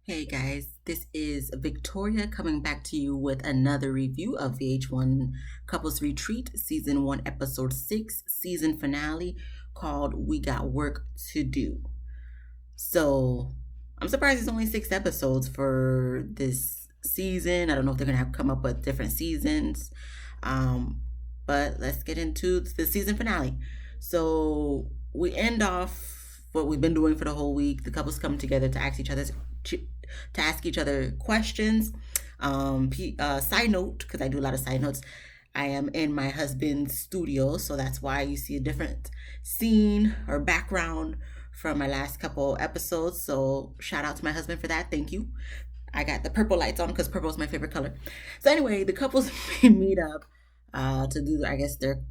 Hey guys, this is Victoria coming back to you with another review of VH1 Couples Retreat, Season 1, Episode 6, season finale called We Got Work to Do. So, I'm surprised it's only 6 episodes for this season. I don't know if they're going to have come up with different seasons. Um, but let's get into the season finale. So, we end off what we've been doing for the whole week. The couples come together to ask each other questions. Side note, because I do a lot of side notes, I am in my husband's studio, so that's why you see a different scene or background from my last couple episodes. So shout out to my husband for that. Thank you. I got the purple lights on because purple is my favorite color. So anyway, the couples meet up to do, I guess, their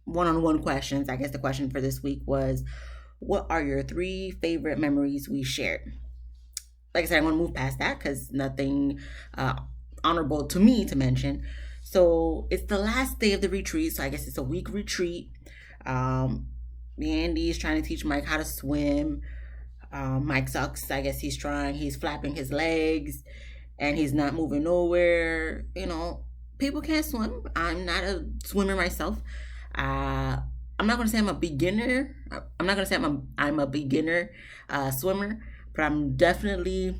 one-on-one questions. I guess the question for this week was, what are your 3 favorite memories we shared? Like I said, I'm going to move past that because nothing honorable to me to mention. So it's the last day of the retreat. So I guess it's a week retreat. Andy is trying to teach Mike how to swim. Mike sucks. I guess he's flapping his legs and he's not moving nowhere. People can't swim. I'm not a swimmer myself. I'm not going to say I'm a beginner. I'm not going to say I'm a beginner swimmer, but I'm definitely,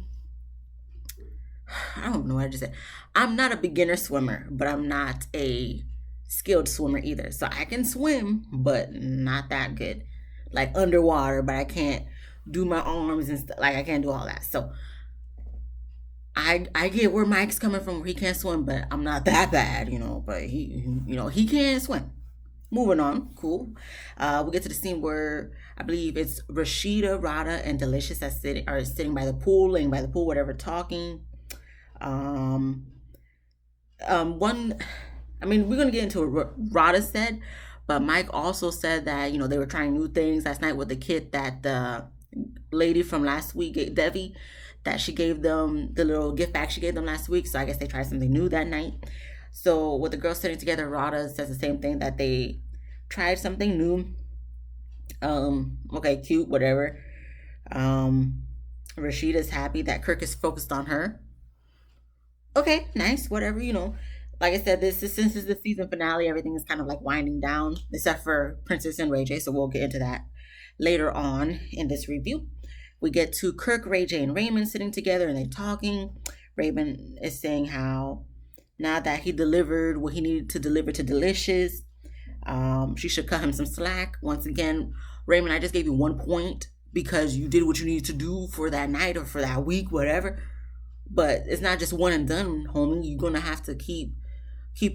I don't know what I just said. I'm not a beginner swimmer, but I'm not a skilled swimmer either. So I can swim, but not that good. Like underwater, but I can't do my arms and stuff. Like I can't do all that. So I get where Mike's coming from, where he can't swim, but I'm not that bad, But he can swim. Moving on, cool. We get to the scene where I believe it's Rashida, Rada, and Delicious that are sitting by the pool, laying by the pool, whatever, talking. Um, One, I mean, we're gonna get into what Rada said, but Mike also said that they were trying new things last night with the kit that the lady from last week, Devi, that she gave them the little gift bag she gave them last week. So I guess they tried something new that night. So with the girls sitting together, Rada says the same thing, that they tried something new. Okay, cute, whatever. Um, Rashida's happy that Kirk is focused on her. Okay, nice, whatever. Like I said, since this is the season finale, everything is kind of like winding down, except for Princess and Ray J. So we'll get into that later on in this review. We get to Kirk, Ray J, and Raymond sitting together and they're talking. Raymond is saying how now that he delivered what he needed to deliver to Delicious, she should cut him some slack. Once again, Raymond, I just gave you 1 point because you did what you needed to do for that night or for that week, whatever. But it's not just one and done, homie. You're gonna have to keep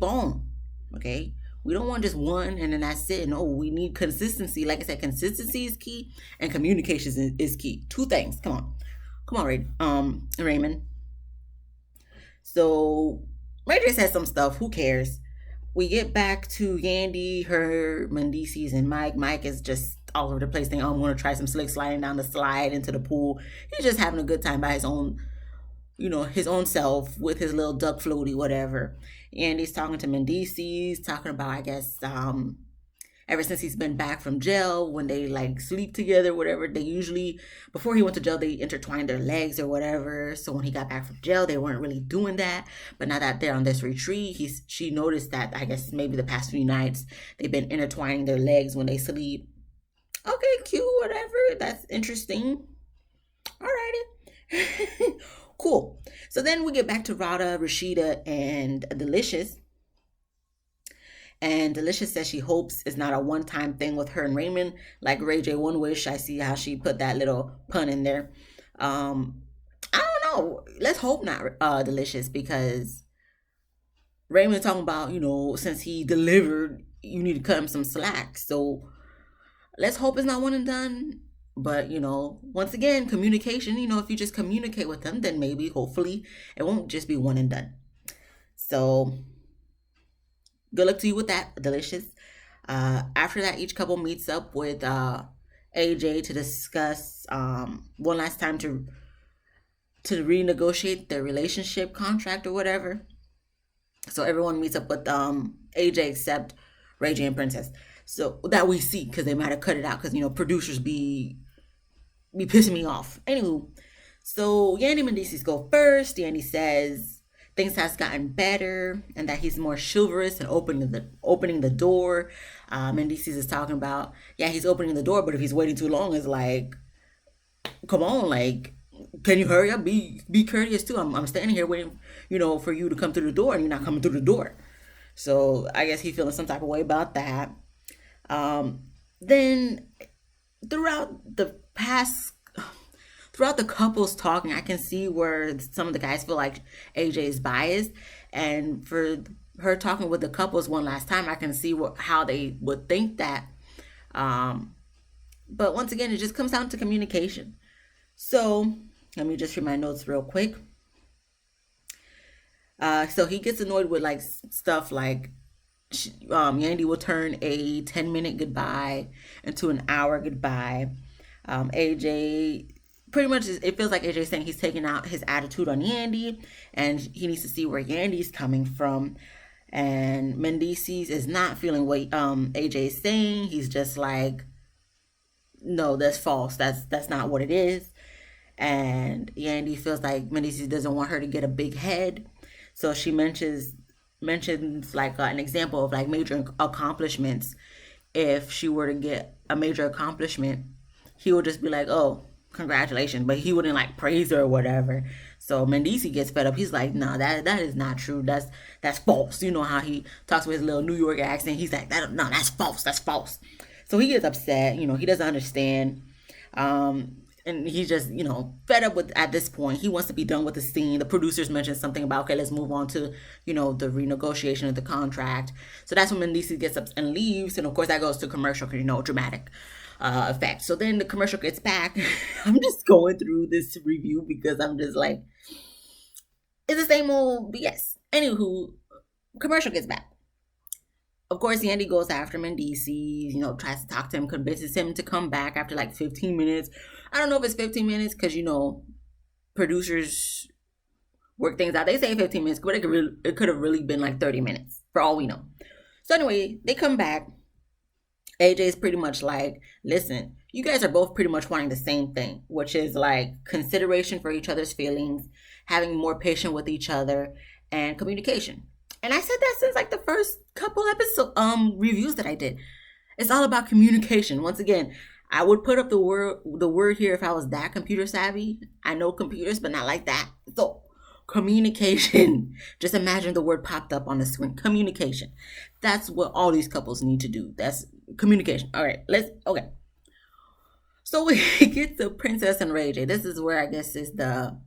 on. Okay? We don't want just one and then that's it. No, we need consistency. Like I said, consistency is key and communication is key. 2 things. Come on, Raymond. So Ray J says some stuff. Who cares? We get back to Yandy, her, Mendices, and Mike. Mike is just all over the place saying, "Oh, I'm going to try some slick sliding down the slide into the pool." He's just having a good time by his own self with his little duck floaty, whatever. And he's talking to Mendices, talking about, I guess, ever since he's been back from jail, when they like sleep together, whatever, they usually, before he went to jail, they intertwined their legs or whatever. So when he got back from jail, they weren't really doing that. But now that they're on this retreat, she noticed that, I guess, maybe the past few nights, they've been intertwining their legs when they sleep. Okay, cute, whatever. That's interesting. Alrighty. Cool. So then we get back to Rada, Rashida, and Delicious. And Delicious says she hopes it's not a one-time thing with her and Raymond. Like Ray J One Wish, I see how she put that little pun in there. I don't know. Let's hope not, Delicious, because Raymond's talking about, since he delivered, you need to cut him some slack. So let's hope it's not one and done. But, once again, communication, if you just communicate with them, then maybe, hopefully, it won't just be one and done. So good luck to you with that, Delicious. After that, each couple meets up with AJ to discuss one last time to renegotiate their relationship contract or whatever. So everyone meets up with AJ except Ray J and Princess. So that we see, because they might have cut it out because producers be pissing me off. Anywho, So Yandy Mendices go first. Yandy says things has gotten better and that he's more chivalrous and opening the door. Mendices is talking about, yeah, he's opening the door, but if he's waiting too long, it's like, come on, like, can you hurry up? Be courteous too. I'm standing here waiting, for you to come through the door, and you're not coming through the door. So I guess he's feeling some type of way about that. Then throughout the past throughout the couples talking, I can see where some of the guys feel like AJ is biased, and for her talking with the couples one last time, I can see how they would think that. Um, but once again, it just comes down to communication. So let me just read my notes real quick. So he gets annoyed with like stuff like Yandy will turn a 10-minute goodbye into an hour goodbye. AJ pretty much it feels like AJ saying he's taking out his attitude on Yandy, and he needs to see where Yandy's coming from. And Mendices is not feeling what AJ is saying. He's just like, no, that's false. That's not what it is. And Yandy feels like Mendices doesn't want her to get a big head, so she mentions like an example of like major accomplishments. If she were to get a major accomplishment, he would just be like, "Oh, congratulations," but he wouldn't like praise her or whatever. So Mendici gets fed up. He's like, "No, that is not true. That's false." You know how he talks with his little New York accent. He's like, "That no, that's false. That's false." So he gets upset. He doesn't understand. And he's just, fed up with at this point. He wants to be done with the scene. The producers mentioned something about, okay, let's move on to, the renegotiation of the contract. So that's when Mendici gets up and leaves. And of course, that goes to commercial, dramatic effect. So then the commercial gets back. I'm just going through this review because I'm just like, it's the same old BS. Anywho, commercial gets back. Of course, Yandy goes after Mendici, tries to talk to him, convinces him to come back after like 15 minutes. I don't know if it's 15 minutes because, producers work things out. They say 15 minutes, but it could have really been like 30 minutes for all we know. So anyway, they come back. AJ is pretty much like, listen, you guys are both pretty much wanting the same thing, which is like consideration for each other's feelings, having more patience with each other, and communication. And I said that since like the first couple episode reviews that I did. It's all about communication. Once again, I would put up the word here if I was that computer savvy. I know computers, but not like that. So communication. Just imagine the word popped up on the screen. Communication. That's what all these couples need to do. That's communication. All right, okay. So we get to Princess and Ray J. This is where I guess is the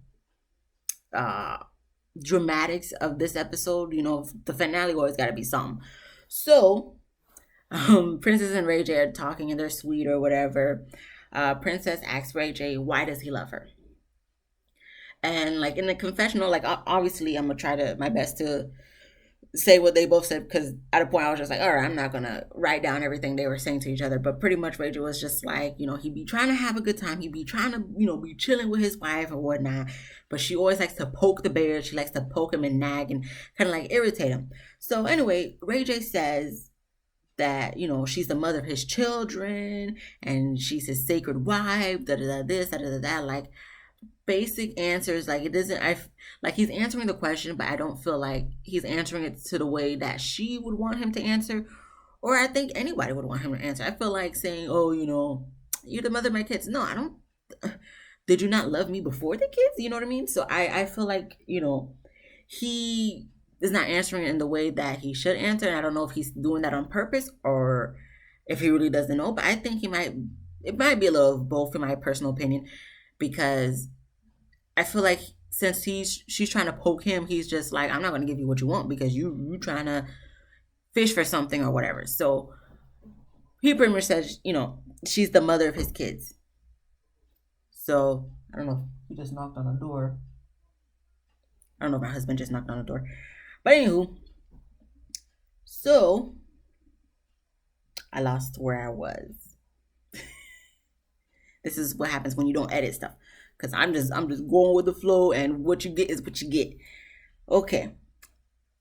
dramatics of this episode. The finale always got to be something. So Princess and Ray J are talking and they're sweet or whatever. Princess asks Ray J, why does he love her? And like in the confessional, like obviously I'm gonna try my best to say what they both said, because at a point I was just like, all right, I'm not gonna write down everything they were saying to each other. But pretty much Rachel was just like, he'd be trying to have a good time, he'd be trying to, be chilling with his wife or whatnot, but she always likes to poke the bear. She likes to poke him and nag and kind of like irritate him. So anyway, Ray J says that she's the mother of his children and she's his sacred wife, this, that, like basic answers. Like it doesn't, like he's answering the question, but I don't feel like he's answering it to the way that she would want him to answer, or I think anybody would want him to answer. I feel like saying, oh, you're the mother of my kids. No, I don't. Did you not love me before the kids? You know what I mean? So I feel like, he is not answering it in the way that he should answer. And I don't know if he's doing that on purpose or if he really doesn't know, but I think it might be a little of both in my personal opinion, because I feel like since she's trying to poke him, he's just like, I'm not going to give you what you want because you trying to fish for something or whatever. So he pretty much says, she's the mother of his kids. So I don't know. He just knocked on the door. I don't know if my husband just knocked on the door. But anywho, so I lost where I was. This is what happens when you don't edit stuff. Because I'm just going with the flow, and what you get is what you get. Okay.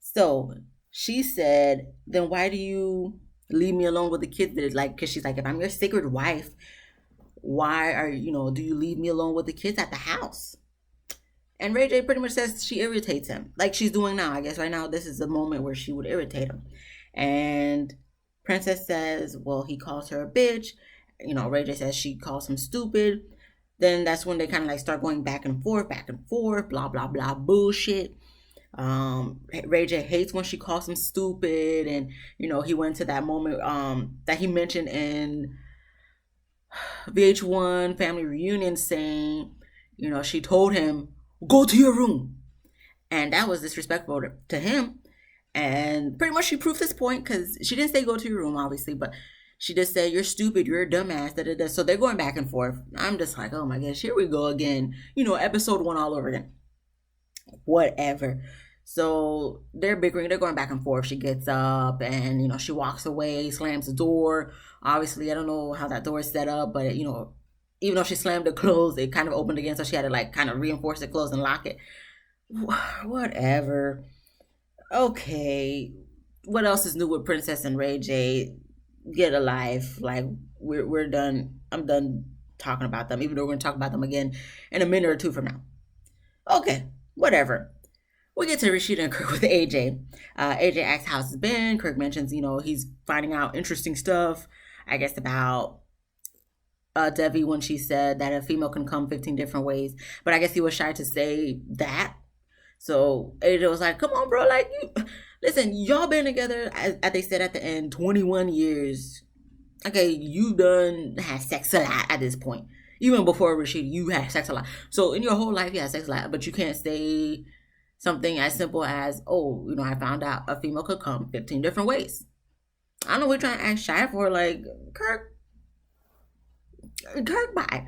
So she said, then why do you leave me alone with the kids? Because she's like, if I'm your sacred wife, why do you leave me alone with the kids at the house? And Ray J pretty much says she irritates him, like she's doing now. I guess right now this is the moment where she would irritate him. And Princess says, well, he calls her a bitch. Ray J says she calls him stupid. Then that's when they kind of like start going back and forth, blah blah blah bullshit. Ray J hates when she calls him stupid, and he went to that moment that he mentioned in VH1 family reunion, saying, she told him, go to your room, and that was disrespectful to him. And pretty much she proved his point, because she didn't say go to your room, obviously, but she just said, you're stupid, you're a dumbass, da, da, da. So they're going back and forth. I'm just like, oh my gosh, here we go again. Episode 1 all over again. Whatever. So they're bickering, they're going back and forth. She gets up and, she walks away, slams the door. Obviously, I don't know how that door is set up, but, even though she slammed it closed, it kind of opened again. So she had to like kind of reinforce it closed and lock it. Whatever. Okay. What else is new with Princess and Ray J? Get a life. Like, we're done. I'm done talking about them, even though we're going to talk about them again in a minute or two from now. Okay, whatever. We get to Rashida and Kirk with AJ. AJ asks how it's been. Kirk mentions, he's finding out interesting stuff, I guess, about Devi, when she said that a female can come 15 different ways. But I guess he was shy to say that. So AJ was like, come on, bro. Like, listen, y'all been together, as they said at the end, 21 years. Okay, you done had sex a lot at this point. Even before Rashida, you had sex a lot. So in your whole life, you had sex a lot. But you can't say something as simple as, oh, I found out a female could come 15 different ways. I don't know what you're trying to act shy for. Like, Kirk, bye.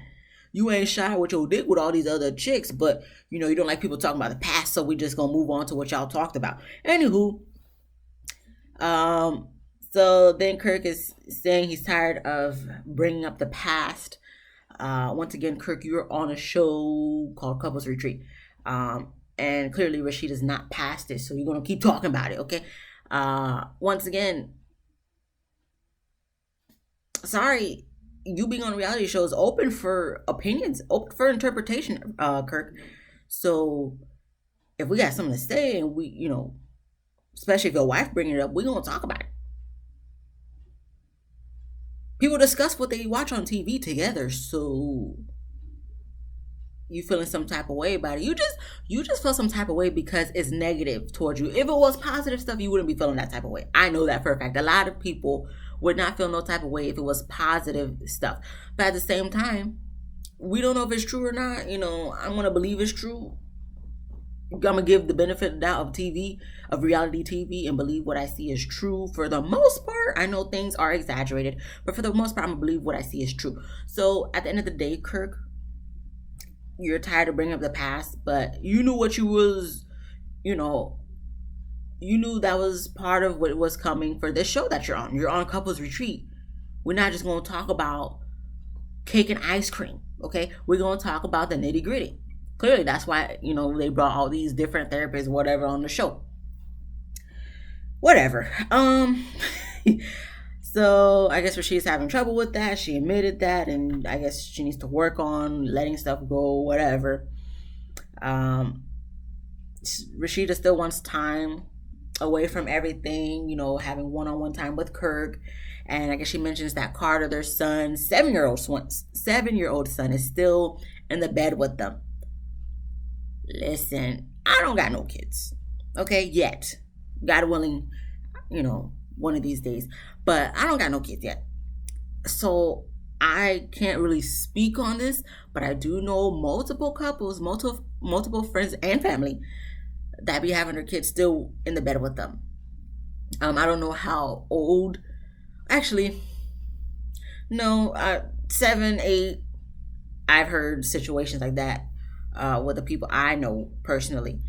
You ain't shy with your dick with all these other chicks, but, you don't like people talking about the past, so we just gonna move on to what y'all talked about. Anywho, so then Kirk is saying he's tired of bringing up the past. Once again, Kirk, you're on a show called Couples Retreat. And clearly Rashida's not past it, so you're going to keep talking about it, okay? Once again, sorry, you being on reality shows open for opinions, open for interpretation, Kirk. So if we got something to say, and we, especially if your wife bringing it up, we're going to talk about it. People discuss what they watch on TV together, so you feeling some type of way about it. You just feel some type of way because it's negative towards you. If it was positive stuff, you wouldn't be feeling that type of way. I know that for a fact. A lot of people would not feel no type of way if it was positive stuff. But at the same time, we don't know if it's true or not. I'm going to believe it's true. I'm going to give the benefit of the doubt of reality TV, and believe what I see is true for the most part. I know things are exaggerated, but for the most part, I'm going to believe what I see is true. So at the end of the day, Kirk, you're tired of bringing up the past, but you knew what you was, you knew that was part of what was coming for this show that you're on. You're on Couples Retreat. We're not just going to talk about cake and ice cream, okay? We're going to talk about the nitty gritty. Clearly, that's why, they brought all these different therapists, whatever, on the show. Whatever. So I guess Rashida's having trouble with that. She admitted that, and I guess she needs to work on letting stuff go, whatever. Rashida still wants time away from everything, having one-on-one time with Kirk. And I guess she mentions that Carter, their son, 7-year-old son, is still in the bed with them. Listen, I don't got no kids, okay, yet. God willing, one of these days. But I don't got no kids yet. So I can't really speak on this, but I do know multiple couples, multiple friends and family that be having their kids still in the bed with them. I don't know how old. Actually, no, 7, 8. I've heard situations like that with the people I know personally.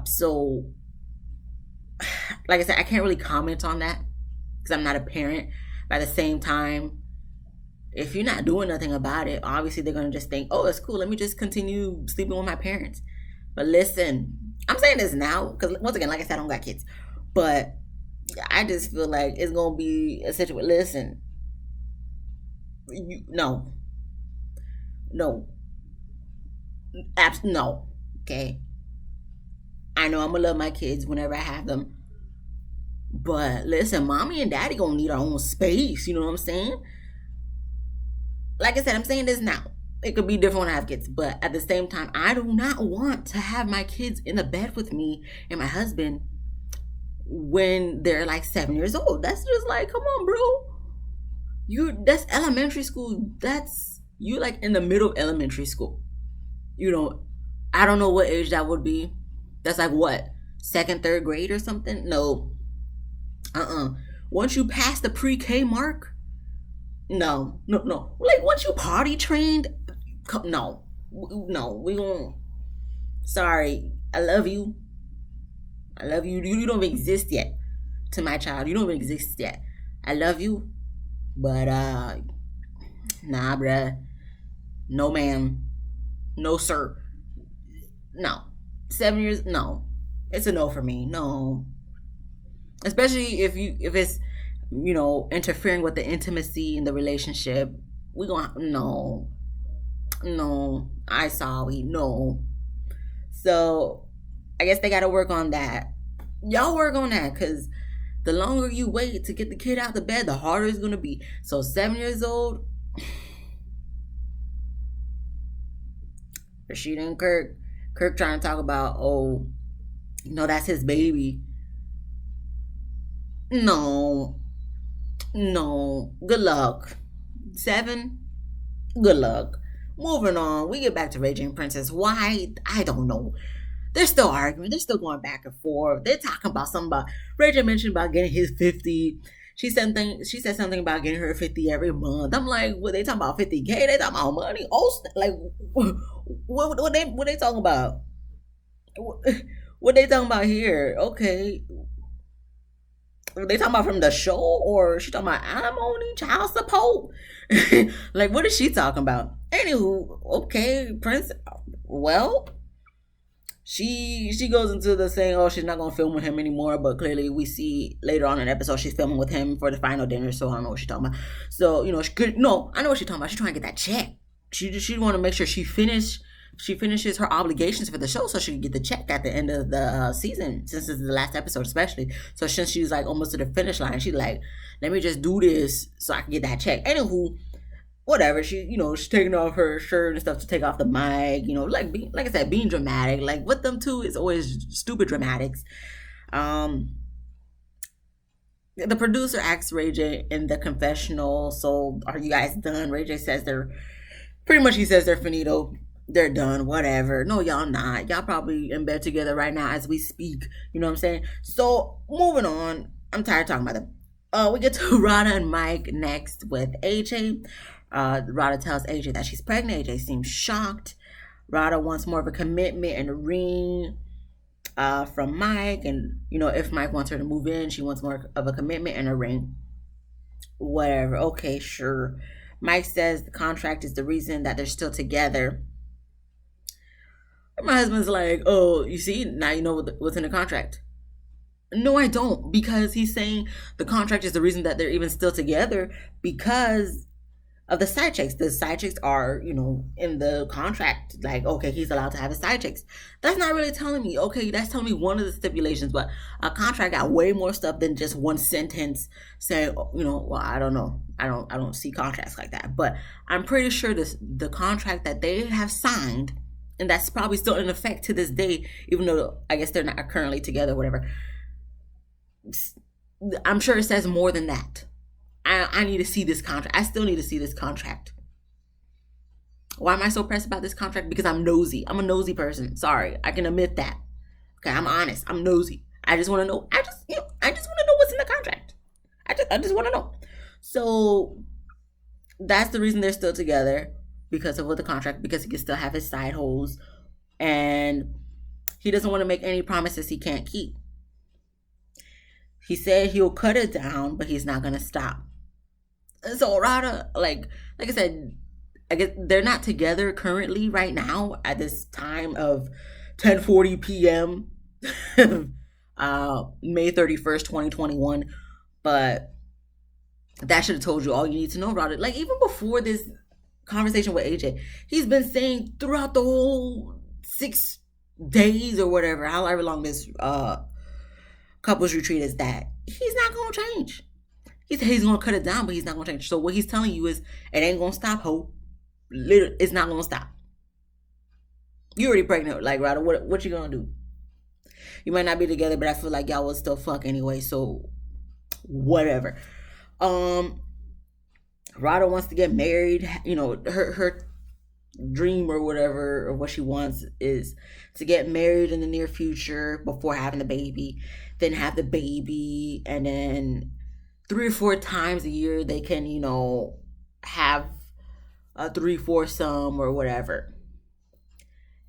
So, like I said, I can't really comment on that because I'm not a parent. But at the same time, if you're not doing nothing about it, obviously they're going to just think, oh, it's cool. Let me just continue sleeping with my parents. But listen, I'm saying this now because, once again, like I said, I don't got kids. But I just feel like it's going to be a situation. Listen, no. No. Okay. I know I'm gonna love my kids whenever I have them. But listen, mommy and daddy gonna need our own space. You know what I'm saying? Like I said, I'm saying this now. It could be different when I have kids, but at the same time, I do not want to have my kids in the bed with me and my husband when they're like 7 years old. That's just like, come on, bro. That's elementary school. That's you like in the middle of elementary school. You know, I don't know what age that would be. That's like what? Second, third grade or something? No. Once you pass the pre-K mark, no, no, no. Like once you potty trained, no, no. We won't. Sorry, I love you. I love you. You don't even exist yet. To my child, you don't even exist yet. I love you, but nah, bruh. No, ma'am. No, sir. No. 7 years. No. It's a no for me. No. Especially if it's interfering with the intimacy in the relationship. We gonna no, no. I sorry, no. So I guess they got to work on that. Y'all work on that because the longer you wait to get the kid out of bed, the harder it's gonna be. So 7 years old, Rashida and Kirk trying to talk about, oh, that's his baby. No, no. Good luck. 7. Good luck. Moving on. We get back to Ray J and Princess. Why? I don't know. They're still arguing. They're still going back and forth. They're talking about something about Ray J mentioned about getting his 50. She said something about getting her 50 every month. I'm like, what they talking about 50K? They talking about money? Oh, like what they talking about? What they talking about here? Okay. They talking about from the show or she talking about alimony, child support? Like what is she talking about? Anywho, okay, Prince. Well, she goes into the saying, oh, she's not gonna film with him anymore. But clearly, we see later on in the episode she's filming with him for the final dinner. So I don't know what she's talking about. So she could no, I know what she's talking about. She's trying to get that check. She want to make sure she finishes her obligations for the show so she can get the check at the end of the season, since it's the last episode especially. So since she's like almost to the finish line, she's like, let me just do this so I can get that check. Anywho, whatever, she's taking off her shirt and stuff to take off the mic, like I said, being dramatic. Like with them two, it's always stupid dramatics. The producer asks Ray J in the confessional, so are you guys done? Ray J says he says they're finito. They're done, whatever. No, y'all not. Y'all probably in bed together right now as we speak. You know what I'm saying? So, moving on. I'm tired of talking about them. We get to Rada and Mike next with AJ. Rada tells AJ that she's pregnant. AJ seems shocked. Rada wants more of a commitment and a ring from Mike. And, if Mike wants her to move in, she wants more of a commitment and a ring. Whatever. Okay, sure. Mike says the contract is the reason that they're still together. My husband's like, oh, you see, now you know what's in the contract. No, I don't, because he's saying the contract is the reason that they're even still together because of the side chicks. The side chicks are, in the contract, like, okay, he's allowed to have his side chicks. That's not really telling me, okay, that's telling me one of the stipulations, but a contract got way more stuff than just one sentence saying, well, I don't know. I don't see contracts like that, but I'm pretty sure the contract that they have signed, and that's probably still in effect to this day, even though I guess they're not currently together, whatever. I'm sure it says more than that. I need to see this contract. I still need to see this contract. Why am I so pressed about this contract? Because I'm nosy. I'm a nosy person. Sorry, I can admit that. Okay, I'm honest. I'm nosy. I just want to know. I just want to know what's in the contract. I just want to know. So that's the reason they're still together, because of what the contract, because he can still have his side hoes, and he doesn't want to make any promises he can't keep. He said he'll cut it down, but he's not gonna stop. So Rada, like I said, I guess they're not together currently right now at this time of 10:40 p.m. May 31st, 2021. But that should have told you all you need to know, Rada. Like even before this conversation with AJ, he's been saying throughout the whole 6 days or whatever, however long this couples retreat is, that he's not gonna change. He said he's gonna cut it down, but he's not gonna change. So what he's telling you is it ain't gonna stop, ho. Literally, it's not gonna stop. You already pregnant, like Rada. What you gonna do? You might not be together, but I feel like y'all will still fuck anyway. So whatever. Um, Rada wants to get married. You know, her dream or whatever, or what she wants is to get married in the near future before having the baby, then have the baby, and then 3 or 4 times a year they can, have a 3 foursome or whatever.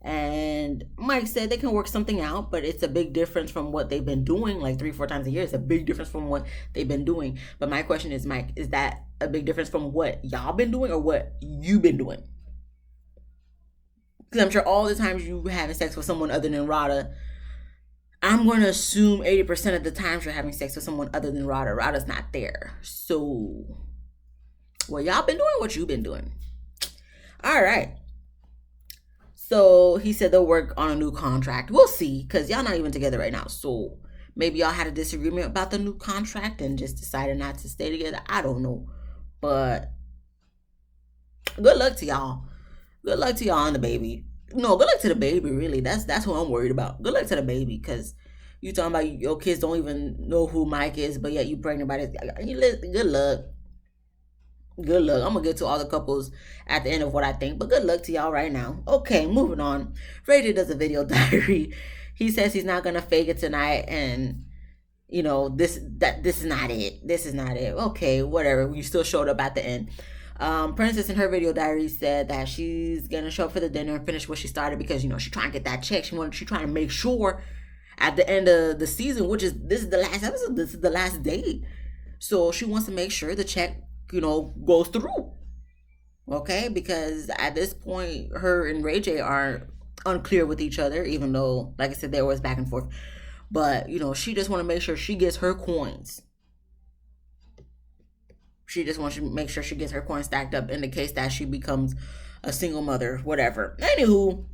And Mike said they can work something out, but it's a big difference from what they've been doing. Like 3 4 times a year, it's a big difference from what they've been doing. But my question is, Mike, is that a big difference from what y'all been doing or what you've been doing? Because I'm sure all the times you having sex with someone other than Rada, I'm going to assume 80% of the times you're having sex with someone other than Rada. Rada's not there. So, well, y'all been doing what you've been doing. All right. So he said they'll work on a new contract. We'll see, because y'all not even together right now. So maybe y'all had a disagreement about the new contract and just decided not to stay together. I don't know. But good luck to y'all. Good luck to y'all and the baby. No, good luck to the baby, really. That's what I'm worried about. Good luck to the baby, because you talking about your kids don't even know who Mike is, but yet you pregnant by this. Good luck. Good luck. I'm gonna get to all the couples at the end of what I think, but good luck to y'all right now. Okay, moving on. Ray does a video diary. He says he's not gonna fake it tonight, and this is not it. This is not it. Okay, whatever. You still showed up at the end. Princess in her video diary said that she's gonna show up for the dinner and finish what she started, because she's trying to get that check. She's trying to make sure at the end of the season, this is the last episode. This is the last day, so she wants to make sure the check goes through. Okay, because at this point, her and Ray J are unclear with each other, even though, like I said, there was back and forth. But she just want to make sure she gets her coins. She just wants to make sure she gets her coins stacked up in the case that she becomes a single mother, whatever. Anywho,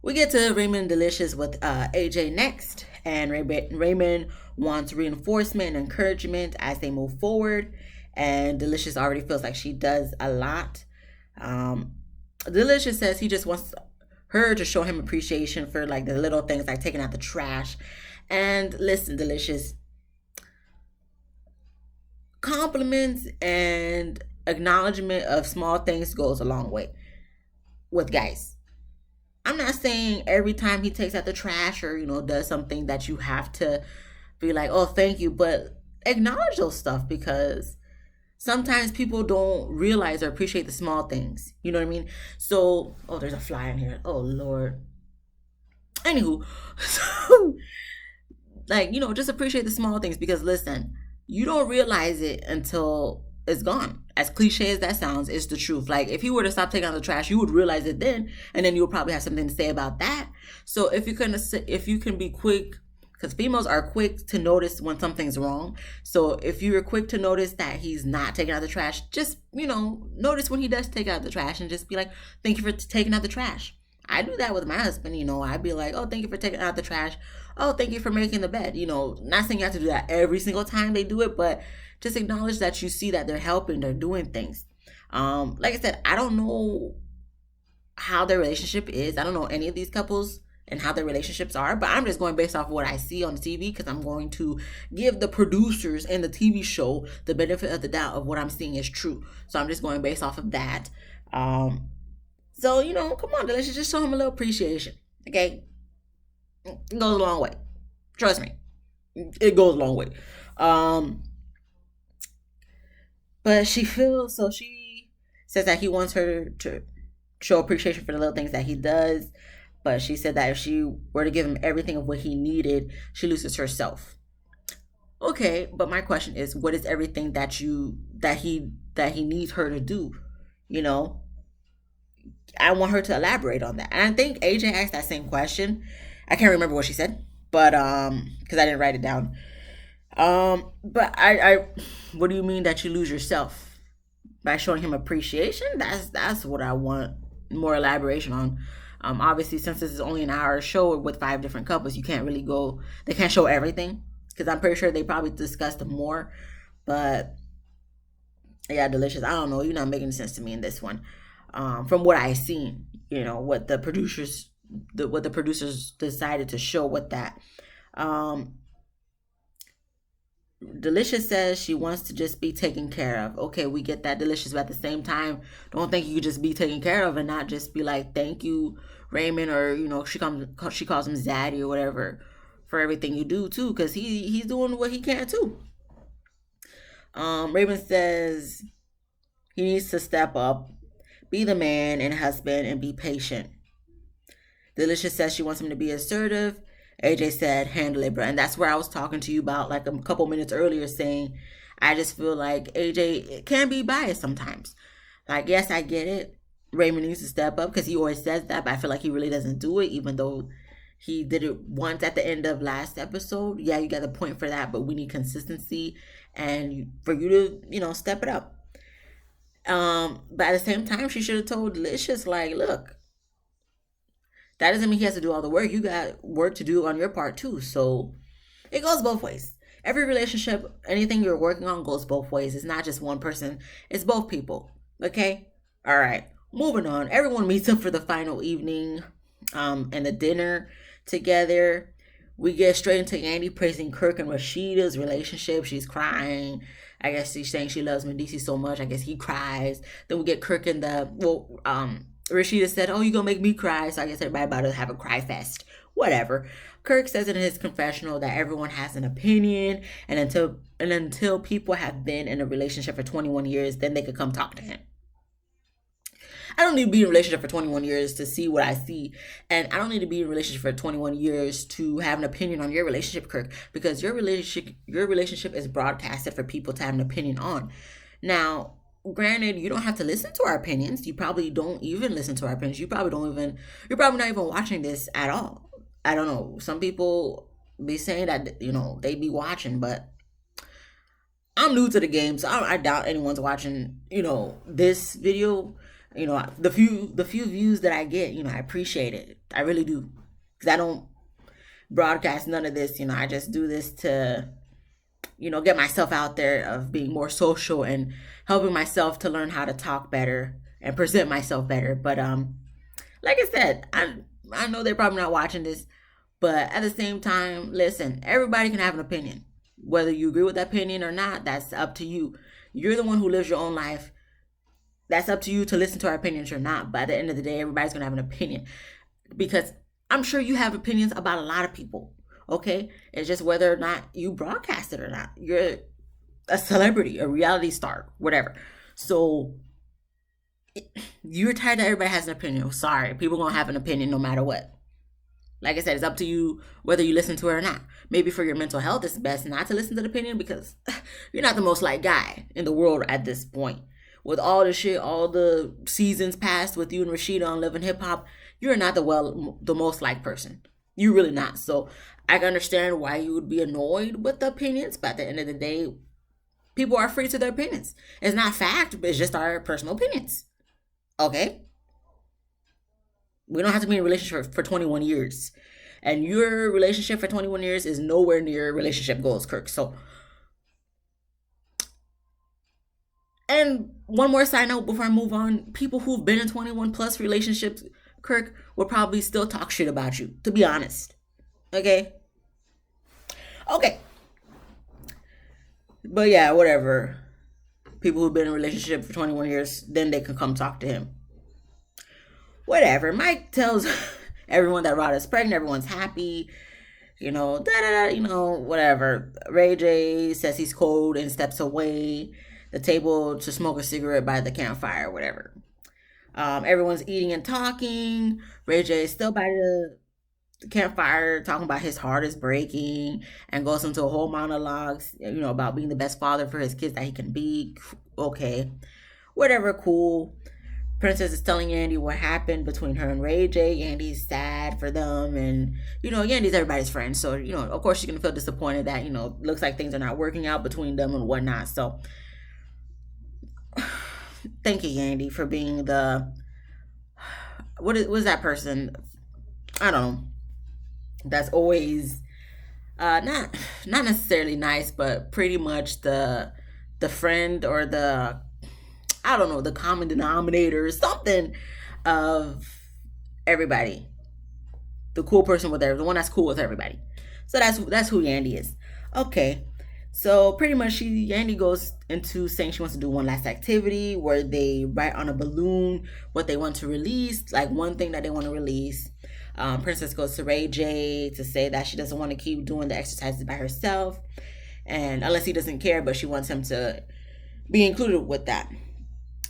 we get to Raymond Delicious with AJ next, and Raymond wants reinforcement and encouragement as they move forward, and Delicious already feels like she does a lot. Delicious says he just wants her to show him appreciation for like the little things, like taking out the trash. And listen, Delicious, compliments and acknowledgement of small things goes a long way with guys. I'm not saying every time he takes out the trash or does something that you have to be like, oh, thank you, but acknowledge those stuff, because sometimes people don't realize or appreciate the small things. You know what I mean? So, oh, there's a fly in here. Oh, Lord. Anywho, so, like, just appreciate the small things, because listen, you don't realize it until it's gone. As cliche as that sounds, it's the truth. Like, if you were to stop taking out the trash, you would realize it then, and then you would probably have something to say about that. So if you can be quick, because females are quick to notice when something's wrong. So if you're quick to notice that he's not taking out the trash, just notice when he does take out the trash, and just be like, thank you for taking out the trash. I do that with my husband. I'd be like, oh, thank you for taking out the trash. Oh, thank you for making the bed. Not saying you have to do that every single time they do it, but just acknowledge that you see that they're helping, they're doing things. Like I said, I don't know how their relationship is. I don't know any of these couples and how their relationships are, but I'm just going based off of what I see on the TV, because I'm going to give the producers and the TV show the benefit of the doubt of what I'm seeing is true. So I'm just going based off of that. So, come on, Delicious, just show him a little appreciation, okay? It goes a long way. Trust me. It goes a long way. But she says that he wants her to show appreciation for the little things that he does. But she said that if she were to give him everything of what he needed, she loses herself. Okay, but my question is, what is everything that he needs her to do? I want her to elaborate on that. And I think AJ asked that same question. I can't remember what she said, but because I didn't write it down. But I what do you mean that you lose yourself? By showing him appreciation? That's what I want more elaboration on. Obviously, since this is only an hour show with 5 different couples, you can't really go. They can't show everything because I'm pretty sure they probably discussed more. But yeah, Delicious. I don't know. You're not making sense to me in this one. From what I seen, what the producers decided to show with that. Um, Delicious says she wants to just be taken care of. Okay, we get that, Delicious, but at the same time, don't think you could just be taken care of and not just be like, "Thank you, Raymond," or she calls him Zaddy or whatever for everything you do too, because he's doing what he can too. Raymond says he needs to step up, be the man and husband, and be patient. Delicious says she wants him to be assertive. AJ said, handle it, bro. And that's where I was talking to you about like a couple minutes earlier, saying, I just feel like AJ can be biased sometimes. Like, yes, I get it. Raymond needs to step up because he always says that, but I feel like he really doesn't do it, even though he did it once at the end of last episode. Yeah, you got the point for that, but we need consistency and for you to, step it up. But at the same time, she should have told Delicious, like, look, that doesn't mean he has to do all the work. You got work to do on your part too. So it goes both ways. Every relationship, anything you're working on goes both ways. It's not just one person, it's both people. Okay? All right. Moving on. Everyone meets up for the final evening and the dinner together. We get straight into Andy praising Kirk and Rashida's relationship. She's crying. I guess she's saying she loves Medici so much. I guess he cries. Then we get Kirk in Rashida said, "Oh, you gonna make me cry?" So I guess everybody about to have a cry fest. Whatever. Kirk says in his confessional that everyone has an opinion, and until people have been in a relationship for 21 years, then they could come talk to him. I don't need to be in a relationship for 21 years to see what I see. And I don't need to be in a relationship for 21 years to have an opinion on your relationship, Kirk, because your relationship is broadcasted for people to have an opinion on. Now, granted, you don't have to listen to our opinions. You probably don't even listen to our opinions. You're probably not even watching this at all. I don't know. Some people be saying that, they be watching, but I'm new to the game, so I doubt anyone's watching, this video. The few views that I get, I appreciate it. I really do. Because I don't broadcast none of this. I just do this to, get myself out there of being more social and helping myself to learn how to talk better and present myself better. But like I said, I know they're probably not watching this, but at the same time, listen, everybody can have an opinion. Whether you agree with that opinion or not, that's up to you. You're the one who lives your own life. That's up to you to listen to our opinions or not. But at the end of the day, everybody's going to have an opinion. Because I'm sure you have opinions about a lot of people. Okay? It's just whether or not you broadcast it or not. You're a celebrity, a reality star, whatever. So you're tired that everybody has an opinion. Sorry. People going to have an opinion no matter what. Like I said, it's up to you whether you listen to it or not. Maybe for your mental health, it's best not to listen to the opinion because you're not the most liked guy in the world at this point. With all the shit, all the seasons passed with you and Rashida on Living Hip Hop, you're not the most liked person. You're really not. So I can understand why you would be annoyed with the opinions, but at the end of the day, people are free to their opinions. It's not fact, but it's just our personal opinions. Okay? We don't have to be in a relationship for 21 years. And your relationship for 21 years is nowhere near relationship goals, Kirk. So, and one more side note before I move on. People who've been in 21 plus relationships, Kirk, will probably still talk shit about you, to be honest. Okay? Okay. But yeah, whatever. People who've been in a relationship for 21 years, then they can come talk to him. Whatever. Mike tells everyone that Rada's pregnant, everyone's happy. Whatever. Ray J says he's cold and steps away the table to smoke a cigarette by the campfire, whatever. Everyone's eating and talking. Ray J is still by the campfire talking about his heart is breaking and goes into a whole monologue, about being the best father for his kids that he can be. Okay. Whatever, cool. Princess is telling Yandy what happened between her and Ray J. Yandy's sad for them, and Yandy's everybody's friend, so of course she's gonna feel disappointed that looks like things are not working out between them and whatnot. So thank you, Yandy, for being the was that person? I don't know. That's always not necessarily nice, but pretty much the friend or the, I don't know, the common denominator or something of everybody. The cool person with everyone, the one that's cool with everybody. So that's who Yandy is. Okay. So pretty much Yandy goes into saying she wants to do one last activity where they write on a balloon what they want to release, like one thing that they want to release. Princess goes to Ray J to say that she doesn't want to keep doing the exercises by herself, and unless he doesn't care, but she wants him to be included with that.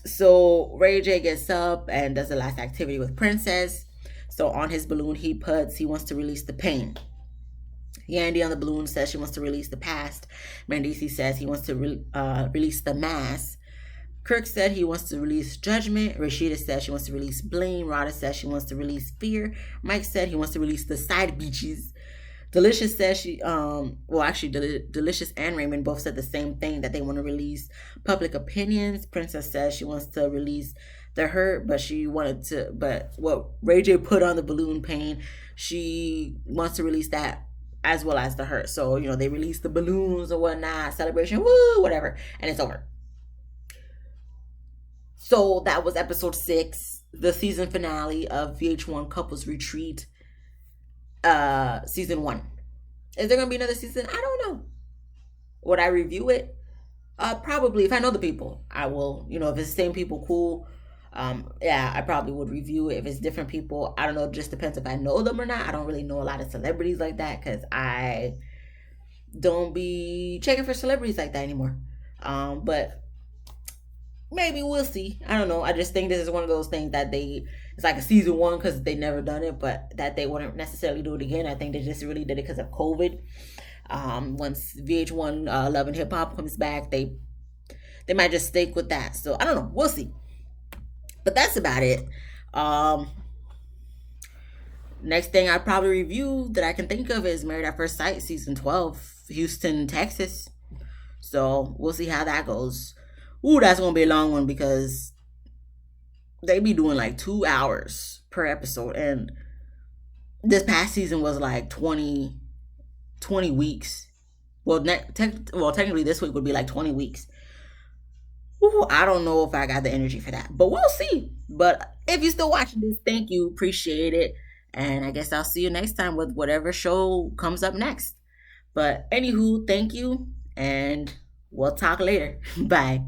So Ray J gets up and does the last activity with Princess. So on his balloon, he wants to release the pain. Yandy on the balloon says she wants to release the past. Mendici says he wants to release the mask. Kirk said he wants to release judgment. Rashida said she wants to release blame. Rada said she wants to release fear. Mike said he wants to release the side beaches. Delicious says Delicious and Raymond both said the same thing, that they want to release public opinions. Princess says she wants to release the hurt, but what Ray J put on the balloon pain, she wants to release that as well as the hurt. So, they release the balloons or whatnot, celebration, woo, whatever, and it's over. So that was episode 6, the season finale of VH1 Couples Retreat, season 1. Is there gonna be another season? I don't know. Would I review it? Probably. If I know the people, I will. If it's the same people, cool. Yeah, I probably would review it. If it's different people, I don't know. It just depends if I know them or not. I don't really know a lot of celebrities like that because I don't be checking for celebrities like that anymore. But maybe we'll see. I don't know. I just think this is one of those things that it's like a season 1 because they never done it, but that they wouldn't necessarily do it again. I think they just really did it because of COVID. Once VH1 Love and Hip Hop comes back, they might just stick with that. So I don't know. We'll see. But that's about it. Next thing I probably review that I can think of is Married at First Sight season 12, Houston, Texas. So we'll see how that goes. Ooh, that's gonna be a long one because they be doing like 2 hours per episode, and this past season was like 20 weeks. Well, technically this week would be like 20 weeks. Ooh, I don't know if I got the energy for that, but we'll see. But if you're still watching this, thank you, appreciate it, and I guess I'll see you next time with whatever show comes up next. But anywho, thank you, and we'll talk later. Bye.